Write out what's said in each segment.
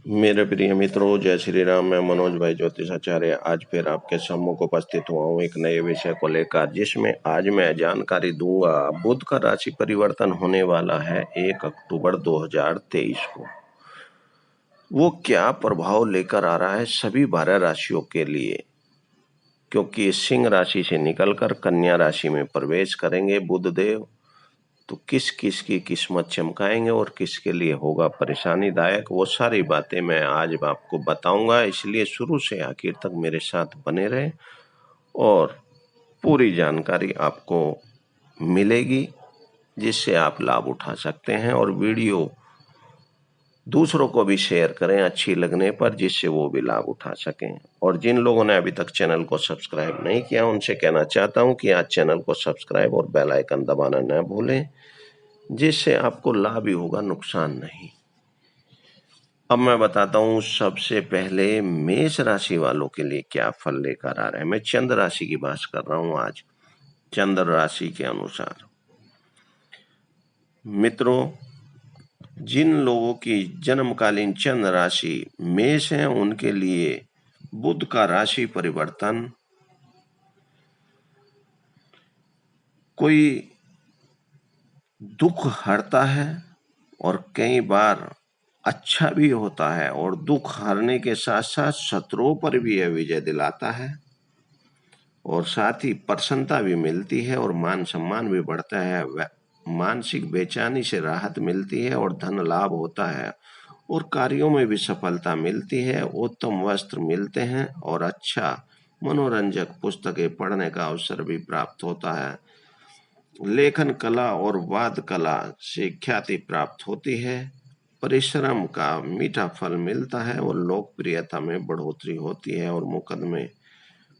मेरे प्रिय मित्रों, जय श्री राम। मैं मनोज भाई ज्योतिषाचार्य आज फिर आपके सम्मुख उपस्थित हुआ हूँ एक नए विषय को लेकर, जिसमें आज मैं जानकारी दूंगा। बुध का राशि परिवर्तन होने वाला है 1 अक्टूबर 2023 को। वो क्या प्रभाव लेकर आ रहा है सभी 12 राशियों के लिए, क्योंकि सिंह राशि से निकलकर कन्या राशि में प्रवेश करेंगे बुध देव। तो किस किस की किस्मत चमकाएंगे और किसके लिए होगा परेशानीदायक, वो सारी बातें मैं आज आपको बताऊंगा। इसलिए शुरू से आखिर तक मेरे साथ बने रहें और पूरी जानकारी आपको मिलेगी, जिससे आप लाभ उठा सकते हैं। और वीडियो दूसरों को भी शेयर करें अच्छी लगने पर, जिससे वो भी लाभ उठा सकें। और जिन लोगों ने अभी तक चैनल को सब्सक्राइब नहीं किया, उनसे कहना चाहता हूं कि आज चैनल को सब्सक्राइब और बेल आइकन दबाना न भूलें, जिससे आपको लाभ ही होगा, नुकसान नहीं। अब मैं बताता हूं सबसे पहले मेष राशि वालों के लिए क्या फल लेकर आ रहा है। मैं चंद्र राशि की बात कर रहा हूं आज। चंद्र राशि के अनुसार मित्रों, जिन लोगों की जन्मकालीन चंद्र राशि मेष है, उनके लिए बुध का राशि परिवर्तन कोई दुख हरता है और कई बार अच्छा भी होता है, और दुख हारने के साथ साथ शत्रुओं पर भी यह विजय दिलाता है, और साथ ही प्रसन्नता भी मिलती है और मान सम्मान भी बढ़ता है। मानसिक बेचैनी से राहत मिलती है और धन लाभ होता है, और कार्यों में भी सफलता मिलती है। उत्तम वस्त्र मिलते हैं और अच्छा मनोरंजक पुस्तकें पढ़ने का अवसर भी प्राप्त होता है। लेखन कला और वाद कला से ख्याति प्राप्त होती है। परिश्रम का मीठा फल मिलता है और लोकप्रियता में बढ़ोतरी होती है और मुकदमे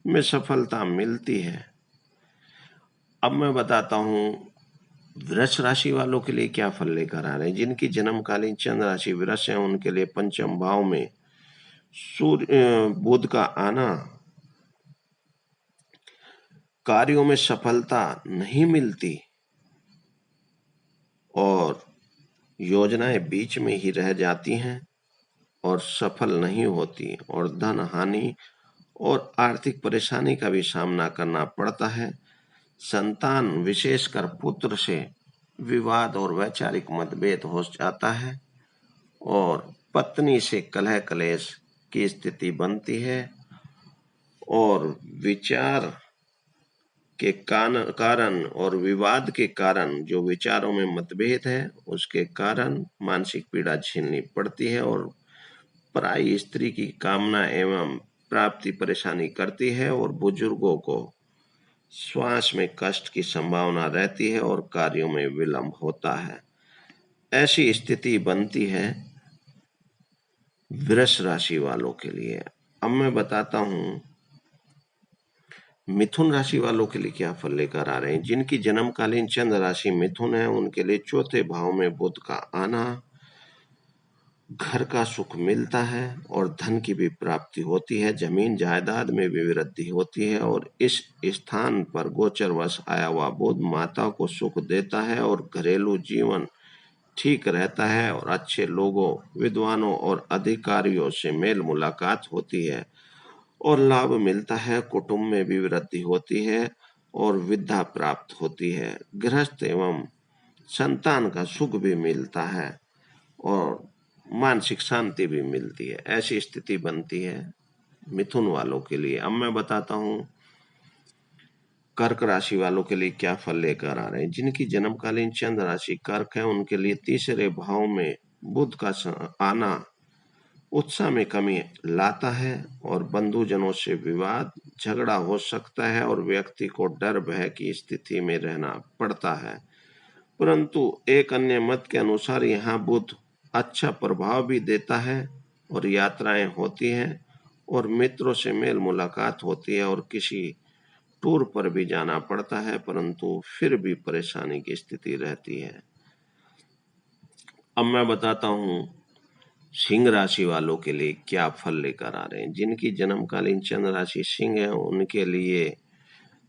में सफलता मिलती है। अब मैं बताता हूँ वृष राशि वालों के लिए क्या फल लेकर आ रहे हैं। जिनकी जन्मकालीन चंद्र राशि वृष है, उनके लिए पंचम भाव में सूर्य बुध का आना कार्यों में सफलता नहीं मिलती और योजनाएं बीच में ही रह जाती हैं और सफल नहीं होती, और धन हानि और आर्थिक परेशानी का भी सामना करना पड़ता है। संतान विशेषकर पुत्र से विवाद और वैचारिक मतभेद हो जाता है, और पत्नी से कलह क्लेश की स्थिति बनती है, और विचार के कारण और विवाद के कारण जो विचारों में मतभेद है, उसके कारण मानसिक पीड़ा झेलनी पड़ती है, और पराई स्त्री की कामना एवं प्राप्ति परेशानी करती है, और बुजुर्गों को श्वास में कष्ट की संभावना रहती है और कार्यों में विलंब होता है। ऐसी स्थिति बनती है वृष राशि वालों के लिए। अब मैं बताता हूँ मिथुन राशि वालों के लिए क्या फल लेकर आ रहे हैं। जिनकी जन्मकालीन चंद्र राशि मिथुन है, उनके लिए चौथे भाव में बुध का आना घर का सुख मिलता है और धन की भी प्राप्ति होती है। जमीन जायदाद में भी वृद्धि होती है, और इस स्थान पर गोचरवश आया हुआ बुध माता को सुख देता है और घरेलू जीवन ठीक रहता है, और अच्छे लोगों, विद्वानों और अधिकारियों से मेल मुलाकात होती है और लाभ मिलता है। कुटुंब में भी वृद्धि होती है और विद्या प्राप्त होती है। गृहस्थ एवं संतान का सुख भी मिलता है और मानसिक शांति भी मिलती है। ऐसी स्थिति बनती है मिथुन वालों के लिए। अब मैं बताता हूँ कर्क राशि वालों के लिए क्या फल लेकर आ रहे हैं। जिनकी जन्मकालीन चंद्र राशि कर्क है, उनके लिए तीसरे भाव में बुध का आना उत्साह में कमी लाता है, और बंधुजनों से विवाद झगड़ा हो सकता है, और व्यक्ति को डर भय की स्थिति में रहना पड़ता है। परंतु एक अन्य मत के अनुसार यहाँ बुध अच्छा प्रभाव भी देता है, और यात्राएं होती हैं और मित्रों से मेल मुलाकात होती है, और किसी टूर पर भी जाना पड़ता है, परंतु फिर भी परेशानी की स्थिति रहती है। अब मैं बताता हूँ सिंह राशि वालों के लिए क्या फल लेकर आ रहे हैं। जिनकी जन्मकालीन चंद्र राशि सिंह है, उनके लिए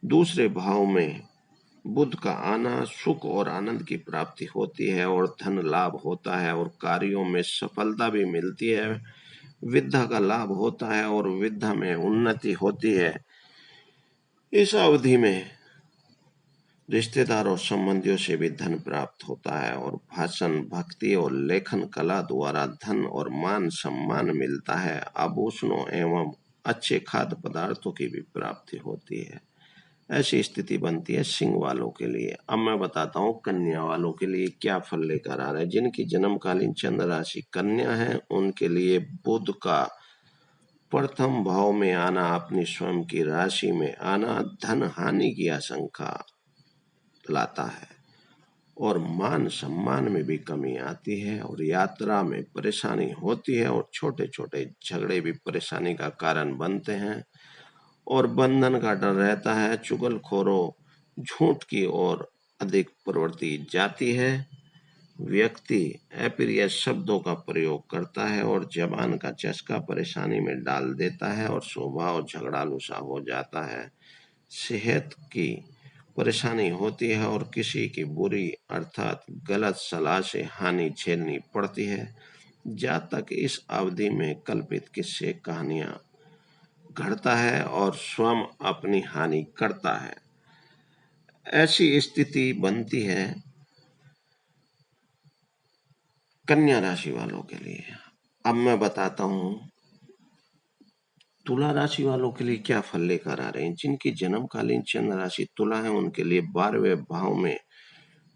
दूसरे भाव में बुध का आना सुख और आनंद की प्राप्ति होती है, और धन लाभ होता है, और कार्यों में सफलता भी मिलती है। विद्या का लाभ होता है और विद्या में उन्नति होती है। इस अवधि में रिश्तेदार और संबंधियों से भी धन प्राप्त होता है और भाषण, भक्ति और लेखन कला द्वारा धन और मान सम्मान मिलता है। आभूषणों एवं अच्छे खाद्य पदार्थों की भी प्राप्ति होती है। ऐसी स्थिति बनती है सिंह वालों के लिए। अब मैं बताता हूँ कन्या वालों के लिए क्या फल लेकर आ रहा है। जिनकी जन्मकालीन चंद्र राशि कन्या है, उनके लिए बुध का प्रथम भाव में आना, अपनी स्वयं की राशि में आना धन हानि की आशंका लाता है और मान सम्मान में भी कमी आती है और यात्रा में परेशानी होती है और छोटे छोटे झगड़े भी परेशानी का कारण बनते हैं और बंधन का डर रहता है। चुगलखोरों झूठ की ओर अधिक प्रवृत्ति जाती है। व्यक्ति अप्रिय शब्दों का प्रयोग करता है और जबान का चस्का परेशानी में डाल देता है और स्वभाव झगड़ालू सा हो जाता है। सेहत की परेशानी होती है और किसी की बुरी अर्थात गलत सलाह से हानि झेलनी पड़ती है। जातक इस अवधि में कल्पित किस्से कहानियां घड़ता है और स्वयं अपनी हानि करता है। ऐसी स्थिति बनती है कन्या राशि वालों के लिए। अब मैं बताता हूँ तुला राशि वालों के लिए क्या फल लेकर आ रहे हैं। जिनकी जन्मकालीन चंद्र राशि तुला है, उनके लिए 12वें भाव में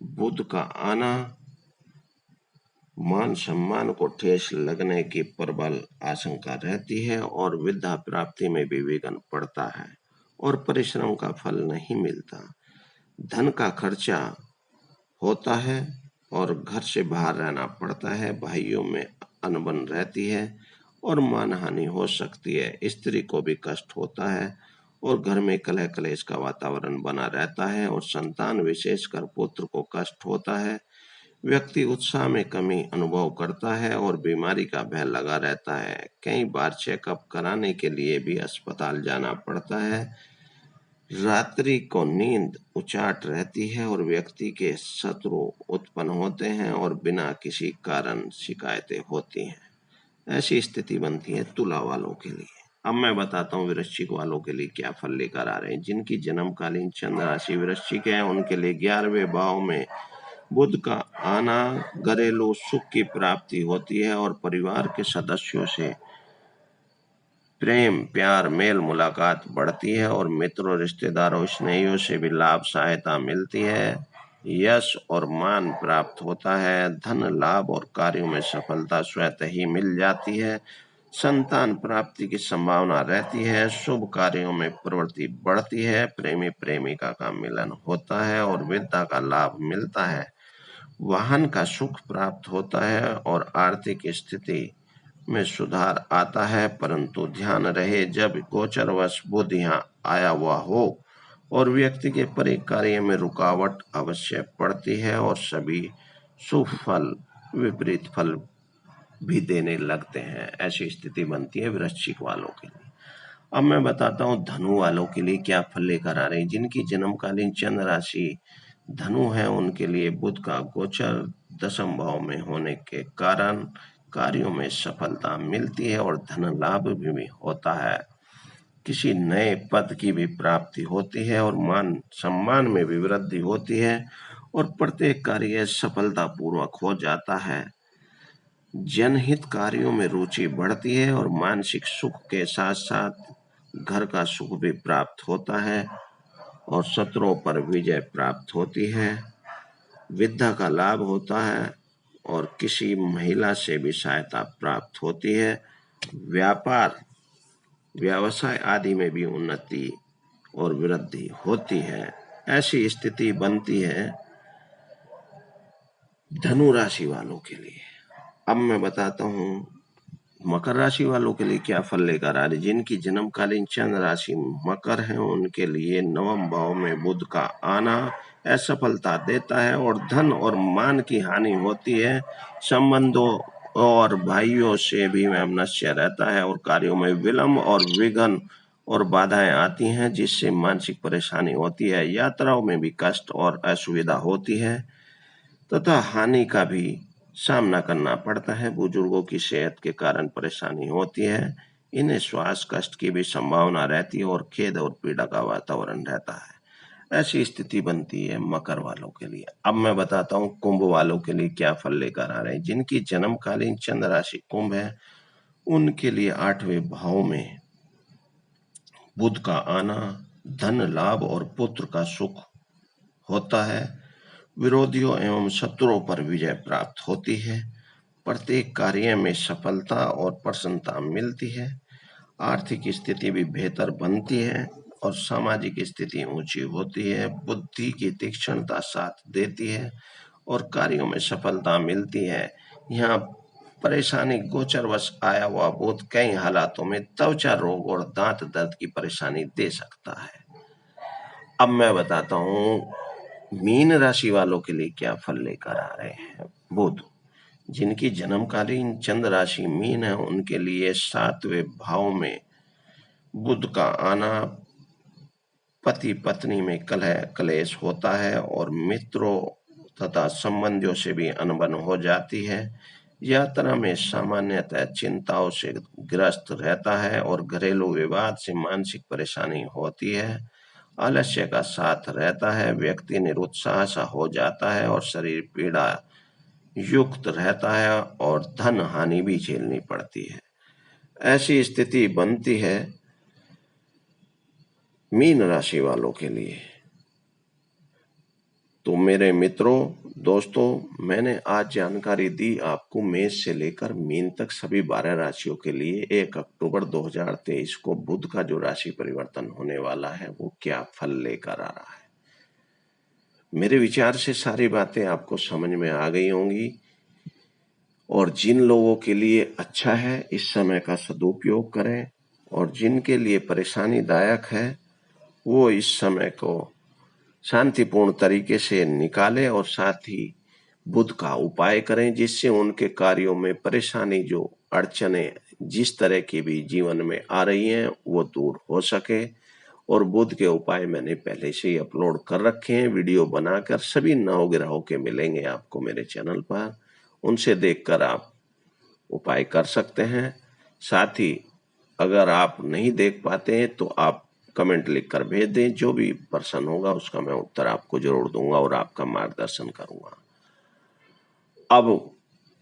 बुध का आना मान सम्मान को ठेस लगने की प्रबल आशंका रहती है और विद्या प्राप्ति में भी विघ्न पड़ता है और परिश्रम का फल नहीं मिलता। धन का खर्चा होता है और घर से बाहर रहना पड़ता है। भाइयों में अनबन रहती है और मानहानि हो सकती है। स्त्री को भी कष्ट होता है और घर में कलह कलेश का वातावरण बना रहता है और संतान विशेषकर पुत्र को कष्ट होता है। व्यक्ति उत्साह में कमी अनुभव करता है और बीमारी का भय लगा रहता है। कई बार चेकअप कराने के लिए भी अस्पताल जाना पड़ता है। रात्रि को नींद उचाट रहती है और व्यक्ति के शत्रु उत्पन्न होते हैं और बिना किसी कारण शिकायतें होती हैं। ऐसी स्थिति बनती है तुला वालों के लिए। अब मैं बताता हूँ वृश्चिक वालों के लिए क्या फल लेकर आ रहे हैं। जिनकी जन्मकालीन चंद्र राशि वृश्चिक है, उनके लिए 11वें भाव में बुध का आना घरेलू सुख की प्राप्ति होती है और परिवार के सदस्यों से प्रेम प्यार मेल मुलाकात बढ़ती है और मित्रों रिश्तेदारों स्नेहियों से भी लाभ सहायता मिलती है। यश और मान प्राप्त होता है। धन लाभ और कार्यों में सफलता स्वतः ही मिल जाती है। संतान प्राप्ति की संभावना रहती है। शुभ कार्यों में प्रवृत्ति बढ़ती है। प्रेमी प्रेमिका का मिलन होता है और विद्या का लाभ मिलता है। वाहन का सुख प्राप्त होता है और आर्थिक स्थिति में सुधार आता है, परंतु ध्यान रहे जब गोचरवश बुध यहाँ आया हुआ हो और व्यक्ति के परिक कार्य में रुकावट अवश्य पड़ती है और सभी शुभ फल विपरीत फल भी देने लगते हैं। ऐसी स्थिति बनती है वृश्चिक वालों के लिए। अब मैं बताता हूँ धनु वालों के लिए क्या फल लेकर आ रहे हैं। जिनकी जन्मकालीन चंद्र राशि धनु है, उनके लिए बुध का गोचर 10वें भाव में होने के कारण कार्यों में सफलता मिलती है और धन लाभ भी होता है। किसी नए पद की भी प्राप्ति होती है और मान सम्मान में भी वृद्धि होती है और प्रत्येक कार्य सफलता पूर्वक हो जाता है। जनहित कार्यों में रुचि बढ़ती है और मानसिक सुख के साथ साथ घर का सुख भी प्राप्त होता है और शत्रुओं पर विजय प्राप्त होती है। विद्या का लाभ होता है और किसी महिला से भी सहायता प्राप्त होती है। व्यापार व्यवसाय आदि में भी उन्नति और वृद्धि होती है। ऐसी स्थिति बनती है धनु राशि वालों के लिए। अब मैं बताता हूँ मकर राशि वालों के लिए क्या फल लेकर आ रही। जिनकी जन्मकालीन चंद्र राशि मकर है, उनके लिए 9वें भाव में बुध का आना असफलता देता है और धन और मान की हानि होती है। संबंधों और भाइयों से भी वैमनस्य रहता है और कार्यों में विलंब और विघ्न और बाधाएं आती हैं, जिससे मानसिक परेशानी होती है। यात्राओं में भी कष्ट और असुविधा होती है तथा हानि का भी सामना करना पड़ता है। बुजुर्गों की सेहत के कारण परेशानी होती है। इन्हें श्वास कष्ट की भी संभावना रहती है और खेद और पीड़ा का वातावरण रहता है। ऐसी स्थिति बनती है मकर वालों के लिए। अब मैं बताता हूँ कुंभ वालों के लिए क्या फल लेकर आ रहे हैं। जिनकी जन्मकालीन चंद्र राशि कुंभ है, उनके लिए 8वें भाव में बुध का आना धन लाभ और पुत्र का सुख होता है। विरोधियों एवं शत्रुओं पर विजय प्राप्त होती है। प्रत्येक कार्य में सफलता और प्रसन्नता मिलती है। आर्थिक स्थिति भी बेहतर बनती है और सामाजिक स्थिति ऊंची होती है। बुद्धि की तीक्ष्णता साथ देती है और कार्यों में सफलता मिलती है। यहाँ परेशानी गोचरवश आया हुआ बुध कई हालातों में त्वचा रोग और दांत दर्द की परेशानी दे सकता है। अब मैं बताता हूँ मीन राशि वालों के लिए क्या फल लेकर आ रहे हैं बुध। जिनकी जन्मकालीन चंद्र राशि मीन है, उनके लिए 7वें भाव में बुध का आना पति पत्नी में कलह क्लेश होता है और मित्रों तथा संबंधियों से भी अनबन हो जाती है। यात्रा में सामान्यतः चिंताओं से ग्रस्त रहता है और घरेलू विवाद से मानसिक परेशानी होती है। आलस्य का साथ रहता है। व्यक्ति निरुत्साह सा हो जाता है और शरीर पीड़ा युक्त रहता है और धन हानि भी झेलनी पड़ती है। ऐसी स्थिति बनती है मीन राशि वालों के लिए। तो मेरे मित्रों, दोस्तों, मैंने आज जानकारी दी आपको मेष से लेकर मीन तक सभी 12 राशियों के लिए 1 अक्टूबर 2023 को बुध का जो राशि परिवर्तन होने वाला है वो क्या फल लेकर आ रहा है। मेरे विचार से सारी बातें आपको समझ में आ गई होंगी और जिन लोगों के लिए अच्छा है इस समय का सदुपयोग करें और जिनके लिए परेशानीदायक है वो इस समय को शांतिपूर्ण तरीके से निकालें और साथ ही बुध का उपाय करें जिससे उनके कार्यों में परेशानी जो अड़चने जिस तरह की भी जीवन में आ रही हैं वो दूर हो सके। और बुध के उपाय मैंने पहले से ही अपलोड कर रखे हैं, वीडियो बनाकर सभी नवग्रहों के मिलेंगे आपको मेरे चैनल पर। उनसे देखकर आप उपाय कर सकते हैं। साथ ही अगर आप नहीं देख पाते हैं तो आप कमेंट लिखकर भेज दें, जो भी पर्सन होगा उसका मैं उत्तर आपको जरूर दूंगा और आपका मार्गदर्शन करूंगा। अब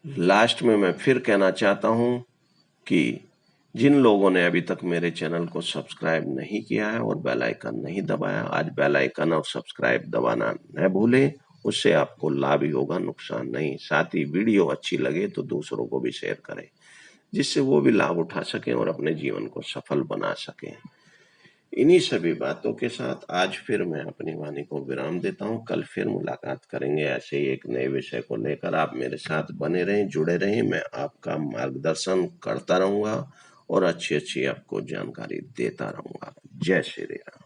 लास्ट में मैं फिर कहना चाहता हूं कि जिन लोगों ने अभी तक मेरे चैनल को सब्सक्राइब नहीं किया है और बेल आइकन नहीं दबाया, आज बेल आइकन और सब्सक्राइब दबाना न भूलें। उससे आपको लाभ ही होगा, नुकसान नहीं। साथ ही वीडियो अच्छी लगे तो दूसरों को भी शेयर करें जिससे वो भी लाभ उठा सकें और अपने जीवन को सफल बना सकें। इन्हीं सभी बातों के साथ आज फिर मैं अपनी वाणी को विराम देता हूं। कल फिर मुलाकात करेंगे ऐसे ही एक नए विषय को लेकर। आप मेरे साथ बने रहें, जुड़े रहें। मैं आपका मार्गदर्शन करता रहूंगा और अच्छी अच्छी आपको जानकारी देता रहूंगा। जय श्री राम।